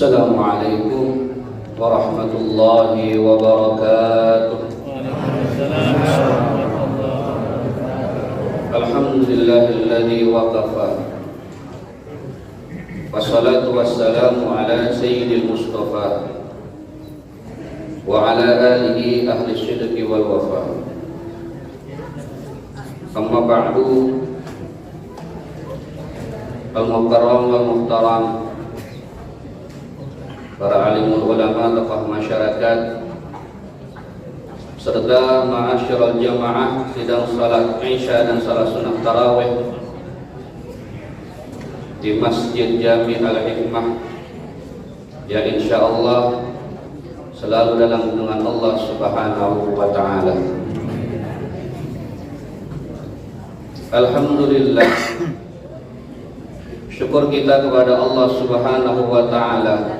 Assalamualaikum warahmatullahi wabarakatuh. Alhamdulillahilladzi waqafa. Wassalatu wassalamu ala sayyidil mustafa wa ala alihi ahli sidqi wal wafa. Amma ba'du. Al-mukarram wal muhtaram, para alimul ulama, tokoh masyarakat, serta ma'asyiral jamaah sidang salat Isya dan salat sunnah tarawih di Masjid Jami Al-Hikmah, ya insyaallah selalu dalam lindungan Allah Subhanahu wa taala. Alhamdulillah, syukur kita kepada Allah Subhanahu wa taala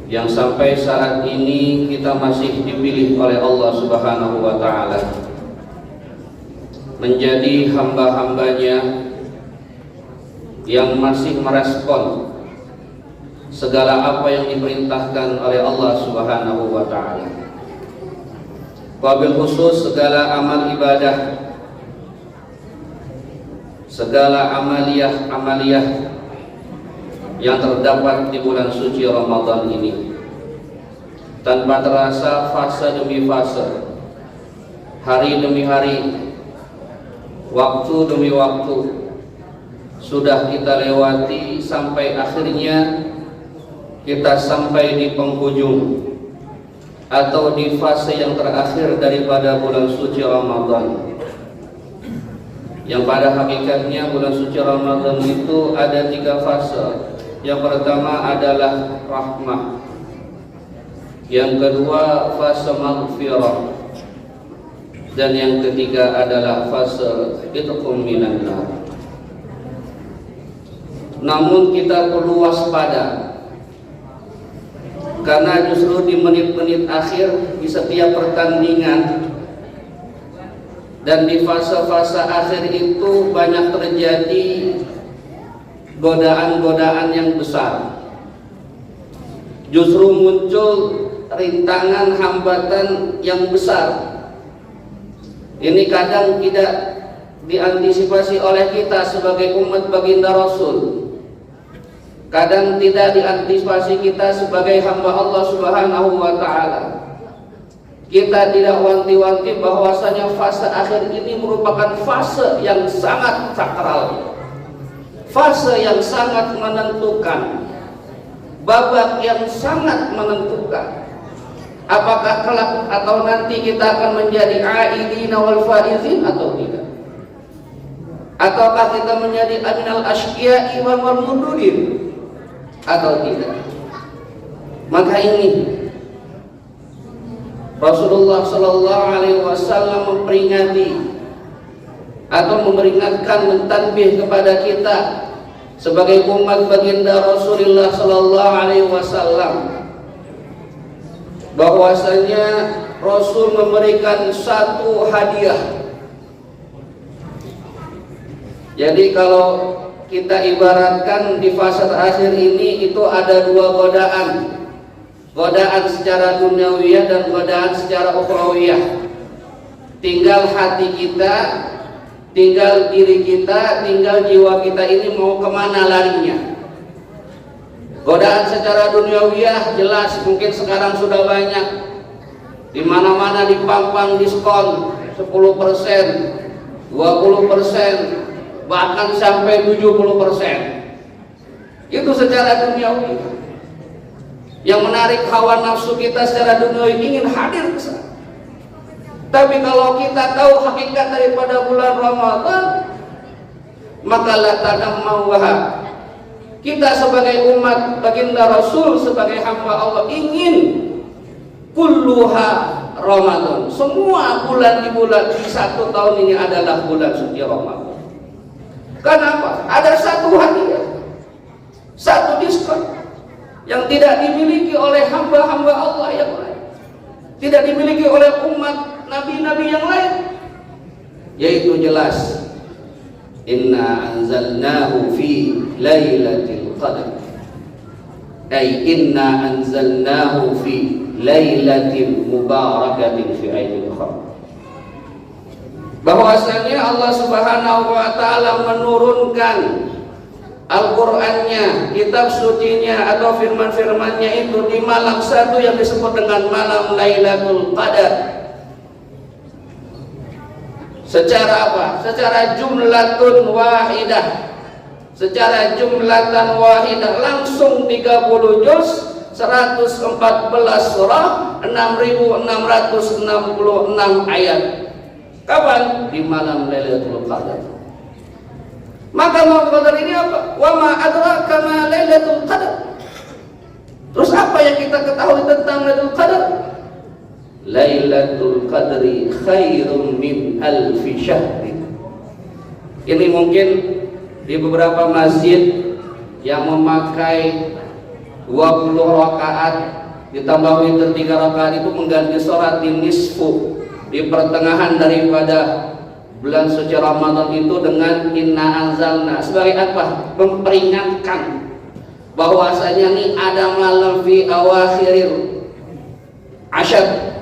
yang sampai saat ini kita masih dipilih oleh Allah Subhanahu wa taala menjadi hamba-hambanya yang masih merespon segala apa yang diperintahkan oleh Allah Subhanahu wa taala. Wabil khusus segala amal ibadah, segala amaliyah yang terdapat di bulan suci Ramadan ini, tanpa terasa fase demi fase, hari demi hari, waktu demi waktu sudah kita lewati sampai akhirnya kita sampai di penghujung atau di fase yang terakhir daripada bulan suci Ramadan. Yang pada hakikatnya bulan suci Ramadan itu ada 3 fase. Yang pertama adalah rahmah, yang kedua fase maghfirah, dan yang ketiga adalah fase itqum minan nar. Namun kita perlu waspada, karena justru di menit-menit akhir di setiap pertandingan dan di fase-fase akhir itu banyak terjadi godaan-godaan yang besar. Justru muncul rintangan, hambatan yang besar. Ini kadang tidak diantisipasi oleh kita sebagai umat baginda Rasul. Kadang tidak diantisipasi kita sebagai hamba Allah Subhanahu wa taala. Kita tidak wanti-wanti bahwasanya fase akhir ini merupakan fase yang sangat sakral, fase yang sangat menentukan, babak yang sangat menentukan. Apakah kelak atau nanti kita akan menjadi aidina wal faizin atau tidak? Ataukah kita menjadi aminal asqiya'i wal mamdudin atau tidak? Maka ini Rasulullah sallallahu alaihi wasallam memperingati atau memperingatkan, mentanbih kepada kita sebagai umat baginda Rasulullah sallallahu alaihi wasallam bahwasanya Rasul memberikan satu hadiah. Jadi kalau kita ibaratkan di fase terakhir ini itu ada 2 godaan. Godaan secara duniawiyah dan godaan secara ukhrawiyah. Tinggal hati kita, tinggal diri kita, tinggal jiwa kita ini mau kemana larinya. Godaan secara duniawiyah jelas mungkin sekarang sudah banyak. Di mana-mana dipampang diskon 10%, 20%, bahkan sampai 70%. Itu secara duniawi. Yang menarik hawa nafsu kita secara duniawi ingin hadir ke sana. Tapi kalau kita tahu hakikat daripada bulan Ramadan, maka la tanammawaha. Kita sebagai umat baginda Rasul, sebagai hamba Allah ingin kulluha Ramadan. Semua bulan di 1 tahun ini adalah bulan suci Ramadan. Kenapa? Ada satu hadiah, satu diskon yang tidak dimiliki oleh hamba-hamba Allah yang lain, tidak dimiliki oleh umat nabi-nabi yang lain, yaitu jelas Inna anzalnahu fi lailatul qadar. ay inna anzalnahu fi lailatin mubarakatin fi aidil khair. Bahwasanya Allah Subhanahu wa taala menurunkan Al-Qur'annya, kitab sucinya atau firman-firmannya itu di malam satu yang disebut dengan malam Lailatul Qadar. Secara apa? Secara jumlatun wahidah. Secara jumlatan wahidah langsung 30 juz, 114 surah, 6666 ayat. Kapan? Di malam Lailatul Qadar. Maka malam Qadar ini apa? Wa ma adraka ma Lailatul Qadar. Terus apa yang kita ketahui tentang Lailatul Qadar? Lailatul Qadri khairum min alfi syahri. Ini mungkin di beberapa masjid yang memakai 20 rakaat ditambah witir 3 rakaat itu mengganti sholat di nisfu, di pertengahan daripada bulan suci Ramadan itu dengan inna anzalna sebagai apa? Memperingatkan bahwasanya nih ada malam fi awakhiril asyad,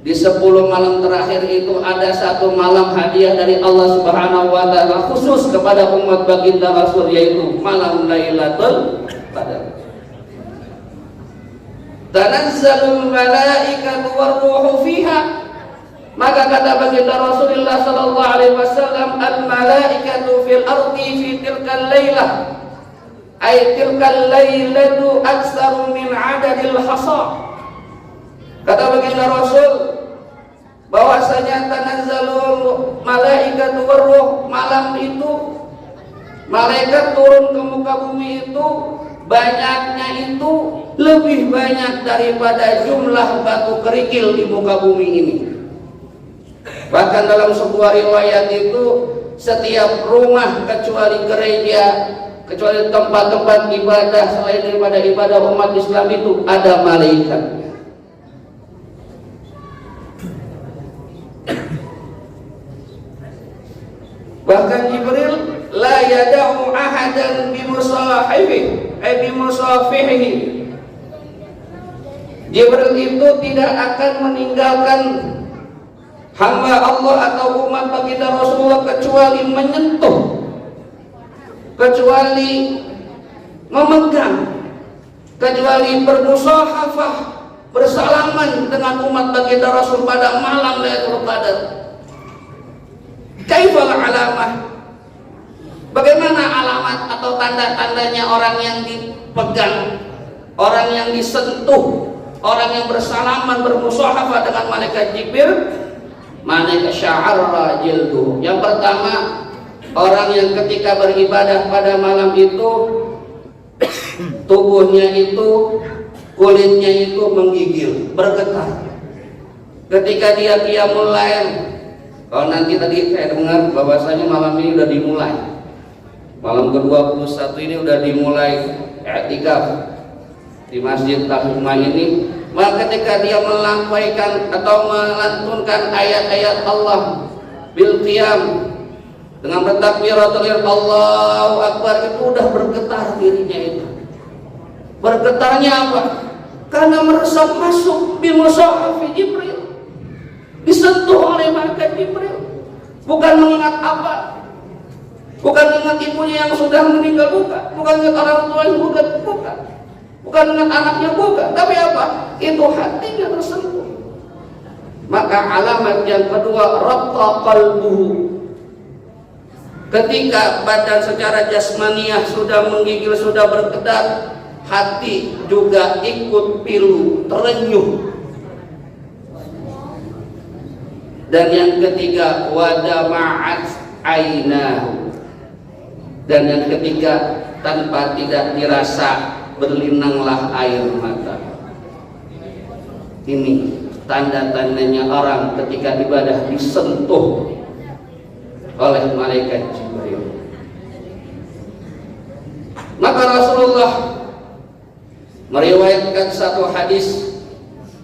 di 10 malam terakhir itu ada satu malam hadiah dari Allah Subhanahu wa taala khusus kepada umat baginda Rasul, yaitu malam Lailatul Qadar. Tanazzalul malaikatu war-ruhu fiha. Maka kata baginda Rasulullah sallallahu alaihi wasallam, al malaikatu fil ardi fi tilkal lailah, ay tilkal lailatu aktsaru min adadil hasa. Kata baginda Rasul bahwasanya tanazzalul malaikatu war-ruh, malam itu malaikat turun ke muka bumi itu banyaknya itu lebih banyak daripada jumlah batu kerikil di muka bumi ini. Bahkan dalam sebuah riwayat itu setiap rumah kecuali gereja, kecuali tempat-tempat ibadah selain daripada ibadah umat Islam itu ada malaikat. Bahkan Jibril la yada'u ahadan bimusafihi. Jibril itu tidak akan meninggalkan hamba Allah atau umat baginda Rasulullah kecuali menyentuh, kecuali memegang, kecuali bermusahafah, bersalaman dengan umat baginda Rasul pada malam Lailatul Qadar. Kaifal alamah? Bagaimana alamat atau tanda-tandanya orang yang dipegang, orang yang disentuh, orang yang bersalaman bermusahafah dengan malaikat Jibril? Malaikat sya'arra jildu. Yang pertama, orang yang ketika beribadah pada malam itu tubuhnya itu, kulitnya itu menggigil, bergetar. Ketika dia qiyamul lail, kalau nanti tadi saya dengar bahwasanya malam ini udah dimulai, malam ke-21 ini udah dimulai i'tikaf di Masjid Tahimah ini. Maka ketika dia melampaikan atau melantunkan ayat-ayat Allah bil qiyam dengan bertakbiratul ihram Allahu akbar, itu udah bergetar dirinya itu. Bergetarnya apa? Karena meresap masuk bi mushafi Jibril, disentuh oleh malaikat Jibril. Bukan mengingat apa? Bukan ingat ibunya yang sudah meninggal, bukan ingat orang tua yang sudah, bukan ingat anaknya, bukan. Tapi apa? Itu hatinya tersentuh. Maka alamat yang kedua, ratta qalbuhu. Ketika badan secara jasmaniah sudah menggigil, sudah bergetar, hati juga ikut pilu, terenyuh. Dan yang ketiga, wadama'at ainahu. Dan yang ketiga, tanpa tidak dirasa berlinanglah air mata. Ini tanda-tandanya orang ketika ibadah disentuh oleh malaikat Jibril. Maka Rasulullah meriwayatkan satu hadis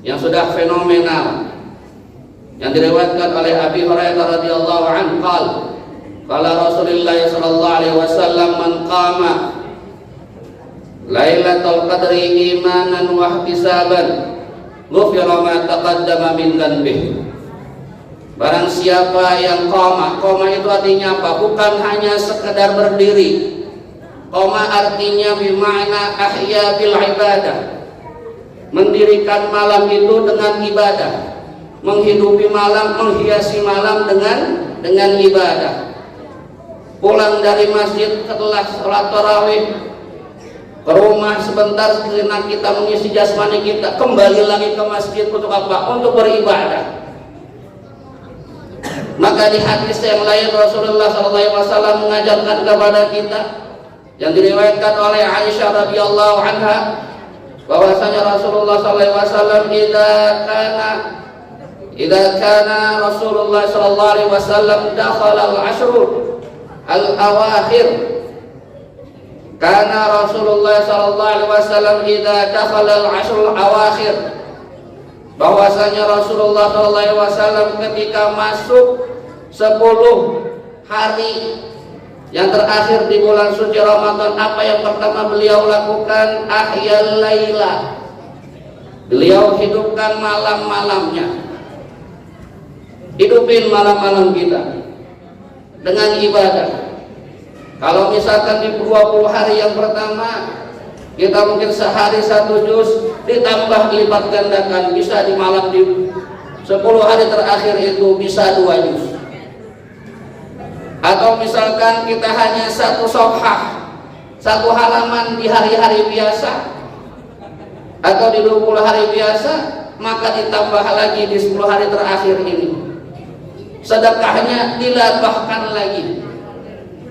yang sudah fenomenal, yang diriwayatkan oleh Abi Hurairah radhiyallahu anhu, qala Rasulullah sallallahu alaihi wasallam, man qama Lailatul Qadri imanan wa ihtisaban ghufira ma taqaddama min dhanbih. Barang siapa yang qamah itu artinya apa? Bukan hanya sekedar berdiri. Qamah artinya bermakna ahya bil ibadah. Mendirikan malam itu dengan ibadah. Menghidupi malam, menghiasi malam dengan ibadah. Pulang dari masjid setelah sholat tarawih ke rumah sebentar sejenak kita mengisi jasmani kita, kembali lagi ke masjid untuk apa? Untuk beribadah. Maka di hadis yang lain Rasulullah SAW mengajarkan kepada kita yang diriwayatkan oleh Aisyah radhiyallahu anha bahwasanya Rasulullah SAW idza kana Rasulullah sallallahu alaihi wasallam dakhala al-ashr al-awakhir. Karena Rasulullah sallallahu alaihi wasallam idza dakhala al-ashr al-awakhir, bahwasanya Rasulullah sallallahu alaihi wasallam ketika masuk 10 hari yang terakhir di bulan suci Ramadan, apa yang pertama beliau lakukan? Ahyal laila. Beliau hidupkan malam-malamnya. Hidupin malam-malam kita dengan ibadah. Kalau misalkan di 20 hari yang pertama kita mungkin sehari 1 juz, ditambah lipat gandakan, bisa di malam di 10 hari terakhir itu bisa 2 juz. Atau misalkan kita hanya 1 safhah, 1 halaman di hari-hari biasa atau di 20 hari biasa, maka ditambah lagi di 10 hari terakhir ini. Sedekahnya dilambahkan lagi.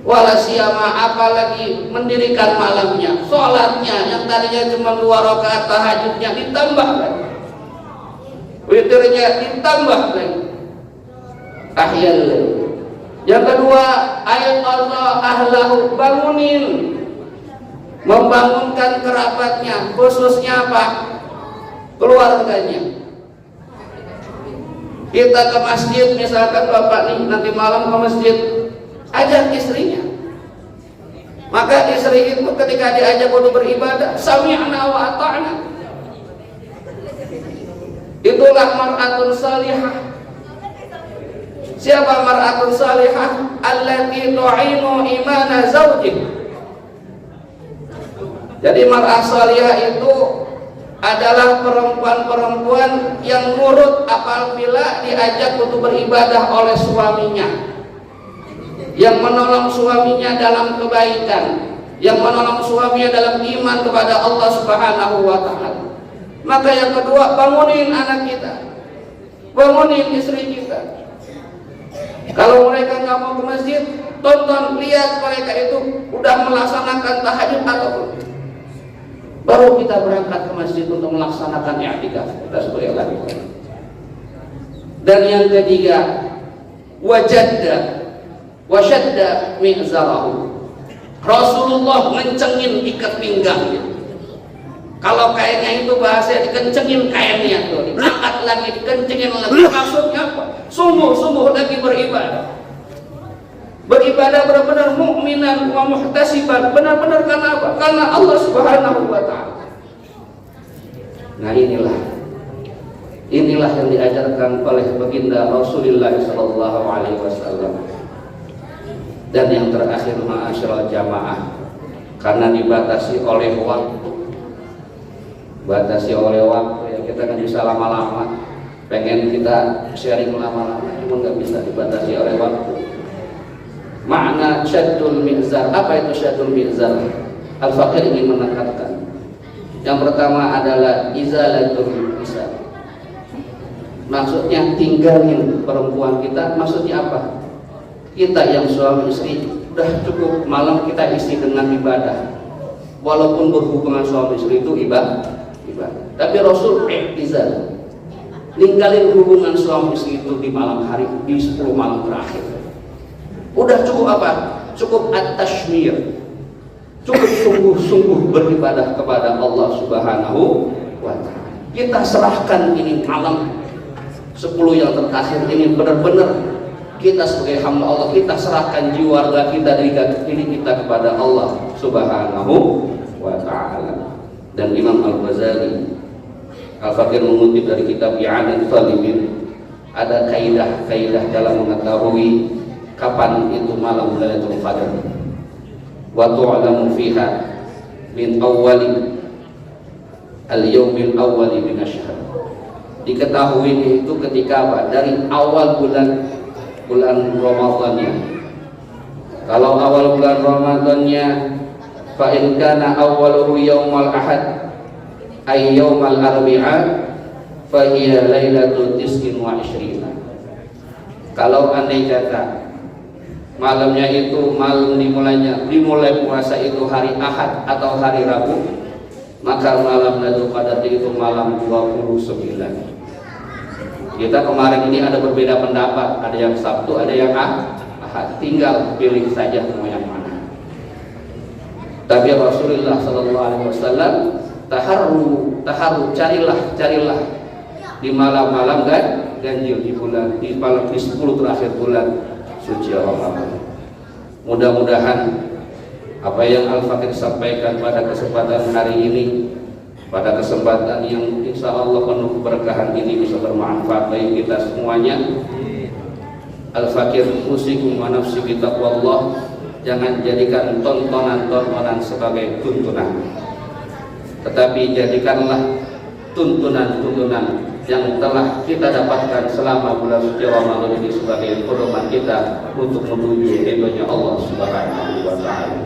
Walasiyama apalagi mendirikan malamnya, sholatnya yang tadinya cuma 2 rakaat tahajudnya ditambah lagi, witirnya ditambah lagi. Ahyal. Yang kedua, ayat Allah ahlahu, bangunin, membangunkan kerabatnya, khususnya apa? Keluarganya. Kita ke masjid, misalkan bapak nih nanti malam ke masjid, ajak istrinya. Maka istri itu ketika diajak untuk beribadah, sami'na wa ata'na. Itulah mar'atun salihah. Siapa mar'atun salihah? Allati tu'inu imana zawjih. Jadi mar'ah salihah itu adalah perempuan-perempuan yang nurut apabila diajak untuk beribadah oleh suaminya, yang menolong suaminya dalam kebaikan, yang menolong suaminya dalam iman kepada Allah Subhanahu wa ta'ala. Maka yang kedua, bangunin anak kita, bangunin istri kita. Kalau mereka nggak mau ke masjid, tonton, lihat mereka itu udah melaksanakan tahajud atau belum. Baru kita berangkat ke masjid untuk melaksanakan i'tikaf. Kita sebagai laki-laki. Dan yang ketiga, wajadda mizarahu. Rasulullah ngencengin ikat pinggangnya. Kalau kainnya itu bahasa dikencengin kainnya tuh, diangkat lagi, dikencengin lagi. Maksudnya apa? Sungguh-sungguh lagi beribadah. Beribadah benar-benar mukminan wa muhtasiban, benar-benar karena apa? Karena Allah Subhanahu wa ta'ala. Nah inilah yang diajarkan oleh baginda Rasulullah sallallahu alaihi wasallam. Dan yang terakhir, ma'asyiral jamaah, karena dibatasi oleh waktu. Ya, kita kan bisa lama-lama, pengen kita sharing lama-lama, cuma nggak bisa, dibatasi oleh waktu. Makna syaddul mizar, apa itu syaddul mizar? Al-Fakir ingin menekankan. Yang pertama adalah izalatul mizar. Maksudnya tinggalin perempuan kita. Maksudnya apa? Kita yang suami istri udah cukup malam kita isi dengan ibadah. Walaupun berhubungan suami istri itu ibadah. Tapi Rasul izal, ninggalin hubungan suami istri itu di malam hari, di 10 malam terakhir. Udah cukup apa? Cukup at-tashmir, cukup sungguh-sungguh beribadah kepada Allah Subhanahu wa ta'ala. Kita serahkan ini malam 10 yang terakhir ini, benar-benar kita sebagai hamba Allah, kita serahkan jiwa kita, diri kita kepada Allah Subhanahu wa ta'ala. Dan Imam Al-Ghazali Al-Fakir mengutip dari kitab I'anat Talibin, ada kaidah dalam mengetahui kapan itu malam Lailatul Qadar. Wa tu'lamu fiha min awwali al-yawmil awwali min asy-syahr. Diketahui itu ketika apa? Dari awal bulan Ramadannya. Kalau awal bulan Ramadannya, fa in kana awwaluhu yaumal ahad ay yaumal arbi'a fa hiya lailatul 29. Kalau andai kata malamnya itu dimulai puasa itu hari Ahad atau hari Rabu, maka malam Lailatul Qadar itu malam 29. Kita kemarin ini ada berbeda pendapat, ada yang Sabtu, ada yang Ahad. Tinggal pilih saja mau yang mana. Tapi Rasulullah sallallahu alaihi wasallam taharru carilah di malam-malam ganjil di malam di 10 terakhir bulan suci Ramadan. Mudah-mudahan apa yang Al-Fakir sampaikan pada kesempatan hari ini, pada kesempatan yang insya Allah penuh keberkahan ini, bisa bermanfaat bagi kita semuanya. Al-Fakir usikum wa nafsi bi taqwallah. Jangan jadikan tontonan sebagai tuntunan, tetapi jadikanlah tuntunan yang telah kita dapatkan selama bulan suci Ramadan ini sebagai pedoman kita untuk menuju ridhonya Allah Subhanahu wa taala.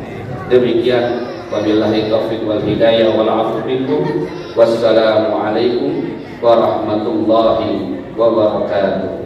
Demikian, wabillahi taufiq wal hidayah wal 'afwu minkum. Wassalamu alaikum warahmatullahi wabarakatuh.